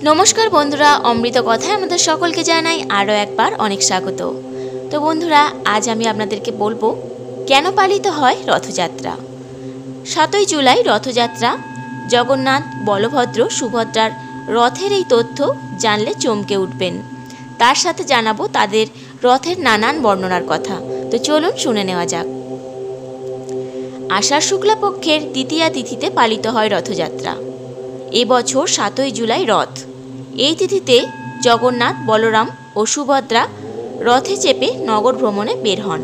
নমস্কার বন্ধুরা, অমৃত কথায় আমাদের সকলকে জানাই আরও একবার অনেক স্বাগত। তো বন্ধুরা, আজ আমি আপনাদেরকে বলবো কেন পালিত হয় রথযাত্রা। 7ই জুলাই রথযাত্রা। জগন্নাথ, বলভদ্র, সুভদ্রার রথের এই তথ্য জানলে চমকে উঠবেন। তার সাথে জানাবো তাদের রথের নানান বর্ণনার কথা। তো চলুন শুনে নেওয়া যাক। আষাঢ় শুক্লাপক্ষের দ্বিতীয়া তিথিতে পালিত হয় রথযাত্রা। এবছর 7ই জুলাই রথ। এই তিথিতে জগন্নাথ, বলরাম ও সুভদ্রা রথে চেপে নগর ভ্রমণে বের হন।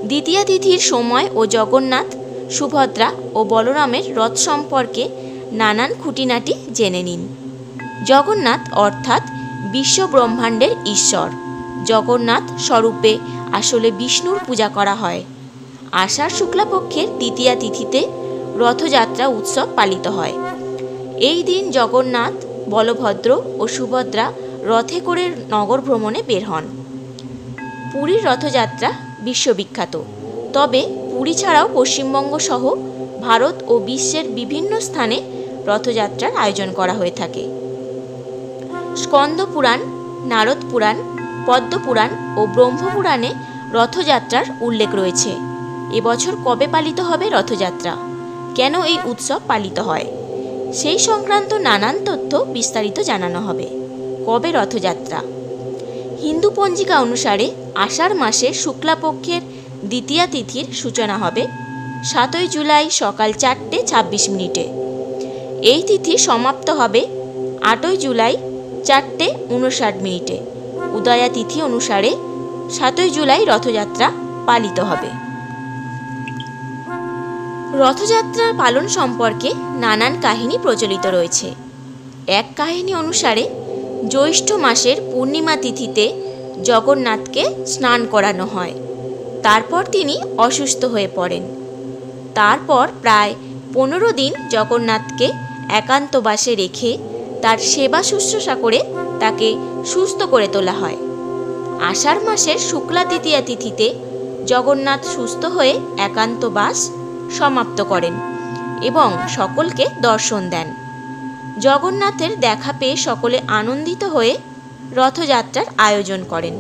দ্বিতীয়া তিথির সময় ও জগন্নাথ, সুভদ্রা ও বলরামের রথ সম্পর্কে নানান খুঁটিনাটি জেনে নিন। জগন্নাথ অর্থাৎ বিশ্ব ব্রহ্মাণ্ডের ঈশ্বর। জগন্নাথ স্বরূপে আসলে বিষ্ণুর পূজা করা হয়। আষাঢ় শুক্লাপক্ষের দ্বিতীয়া তিথিতে রথযাত্রা উৎসব পালিত হয়। এই দিন জগন্নাথ, বলভদ্র ও সুভদ্রা রথে করে নগর ভ্রমণে বের হন। পুরীর রথযাত্রা বিশ্ববিখ্যাত। তবে পুরী ছাড়াও পশ্চিমবঙ্গ সহ ভারত ও বিশ্বের বিভিন্ন স্থানে রথযাত্রার আয়োজন করা হয়ে থাকে। স্কন্দ পুরাণ, নারদ পুরাণ, পদ্ম পুরাণ ও ব্রহ্মপুরাণে রথযাত্রার উল্লেখ রয়েছে। এবছর কবে পালিত হবে রথযাত্রা, কেন এই উৎসব পালিত হয়, সেই সংক্রান্ত নানান তথ্য বিস্তারিত জানানো হবে। কবে রথযাত্রা? হিন্দু পঞ্জিকা অনুসারে আষাঢ় মাসের শুক্লাপক্ষের দ্বিতীয়া তিথির সূচনা হবে 7ই জুলাই সকাল 4:26। এই তিথি সমাপ্ত হবে 8ই জুলাই 4:59। উদয়া তিথি অনুসারে 7ই জুলাই রথযাত্রা পালিত হবে। রথযাত্রার পালন সম্পর্কে নানান কাহিনী প্রচলিত রয়েছে। এক কাহিনী অনুসারে জ্যৈষ্ঠ মাসের পূর্ণিমা তিথিতে জগন্নাথকে স্নান করানো হয়। তারপর তিনি অসুস্থ হয়ে পড়েন। তারপর প্রায় 15 দিন জগন্নাথকে একান্তবাসে রেখে তার সেবা শুশ্রূষা করে তাকে সুস্থ করে তোলা হয়। আষাঢ় মাসের শুক্লা দ্বিতীয়া তিথিতে জগন্নাথ সুস্থ হয়ে একান্তবাস সমাপ্ত করেন এবং সকলকে দর্শন দেন। জগন্নাথের দেখা পেয়ে সকলে আনন্দিত হয়ে রথযাত্রার আয়োজন করেন।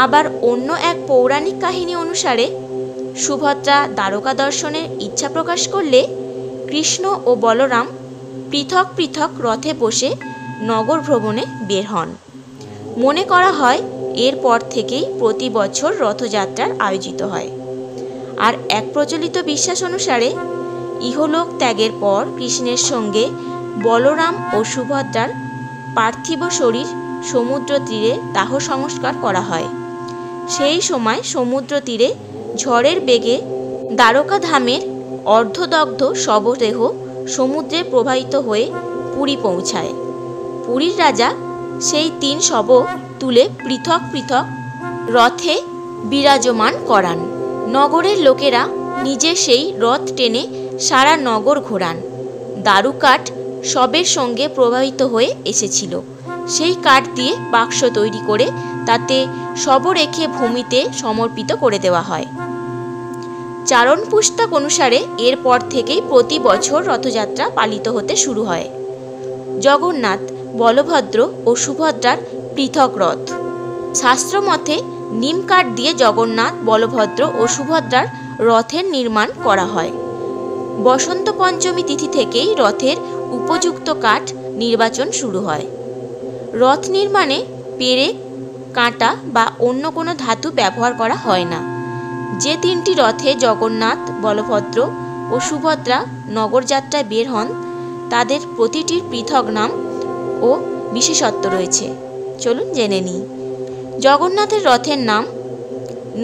আবার অন্য এক পৌরাণিক কাহিনী অনুসারে সুভদ্রা দ্বারকা দর্শনের ইচ্ছা প্রকাশ করলে কৃষ্ণ ও বলরাম পৃথক পৃথক রথে বসে নগর ভ্রমণে বের হন। মনে করা হয় এরপর থেকেই প্রতি বছর রথযাত্রার আয়োজিত হয়। আর এক প্রচলিত বিশ্বাস অনুসারে ইহলোক ত্যাগের পর কৃষ্ণের সঙ্গে বলরাম ও সুভদ্রার পার্থিব শরীর সমুদ্র তীরে দাহ সংস্কার করা হয়। সেই সময় সমুদ্র তীরে ঝড়ের বেগে দ্বারকা ধামের অর্ধদগ্ধ শবদেহ সমুদ্রে প্রবাহিত হয়ে পুরী পৌঁছায়। পুরীর রাজা সেই 3 শব তুলে পৃথক পৃথক রথে বিরাজমান করান। নগরের লোকেরা নিজে সেই রথ টেনে সারা নগর ঘোরান। দারু কাঠ শবের সঙ্গে প্রবাহিত হয়ে এসেছিল। সেই কাঠ দিয়ে বাক্স তৈরি করে তাতে শব রেখে ভূমিতে সমর্পিত করে দেওয়া হয়। চারণ পুস্তক অনুসারে এরপর থেকেই প্রতি বছর রথযাত্রা পালিত হতে শুরু হয়। জগন্নাথ, বলভদ্র ও সুভদ্রার পৃথক রথ। শাস্ত্রমতে নিম কাঠ দিয়ে জগন্নাথ, বলভদ্র ও সুভদ্রার রথের নির্মাণ করা হয়। বসন্ত পঞ্চমী তিথি থেকেই রথের উপযুক্ত কাঠ নির্বাচন শুরু হয়। রথ নির্মাণে পেরেক, কাঁটা বা অন্য কোনো ধাতু ব্যবহার করা হয় না। যে 3টি রথে জগন্নাথ, বলভদ্র ও সুভদ্রা নগরযাত্রায় বের হন তাদের প্রতিটির পৃথক নাম ও বিশেষত্ব রয়েছে। চলুন জেনে নিই। জগন্নাথের রথের নাম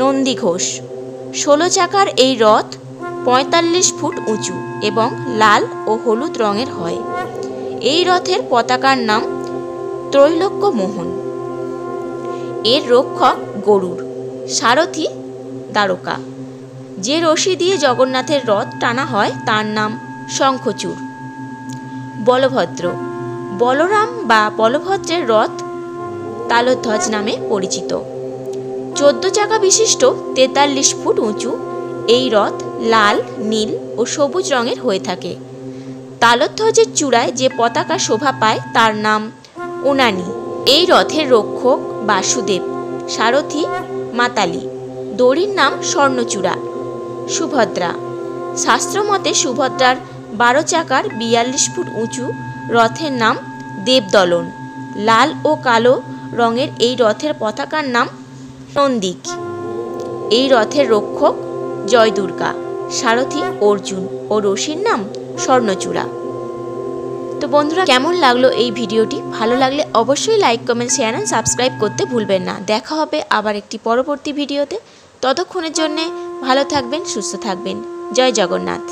নন্দীঘোষ। 16 চাকার এই রথ 45 ফুট উঁচু এবং লাল ও হলুদ রঙের হয়। এই রথের পতাকার নাম ত্রৈলোক্য মোহন। এর রক্ষক গরুড়, সারথি দ্বারকা। যে রশি দিয়ে জগন্নাথের রথ টানা হয় তার নাম শঙ্খচূড়। বলভদ্র, বলরাম বা বলভদ্রের রথ তালধ্বজ নামে পরিচিত। 14 চাকা বিশিষ্ট 43 ফুট উঁচু এই রথ লাল, নীল ও সবুজ রঙের হয়ে থাকে। তালধ্বজের চূড়ায় যে পতাকা শোভা পায় তার নাম ওনানি। এই রথের রক্ষক বাসুদেব, সারথি মাতালি, দড়ির নাম স্বর্ণচূড়া। সুভদ্রা, শাস্ত্রমতে সুভদ্রার 12 চাকার 42 ফুট উঁচু রথের নাম দেবদলন। লাল ও কালো রঙের এই রথের পতাকার নাম নন্দিক। এই রথের রক্ষক জয় দুর্গা, সারথি অর্জুন ও রশির নাম স্বর্ণচূড়া। তো বন্ধুরা, কেমন লাগলো এই ভিডিওটি? ভালো লাগলে অবশ্যই like, comment, share and subscribe করতে ভুলবেন না। দেখা হবে আবার একটি পরবর্তী ভিডিওতে। ততক্ষণের জন্যে ভালো থাকবেন, সুস্থ থাকবেন। জয় জগন্নাথ।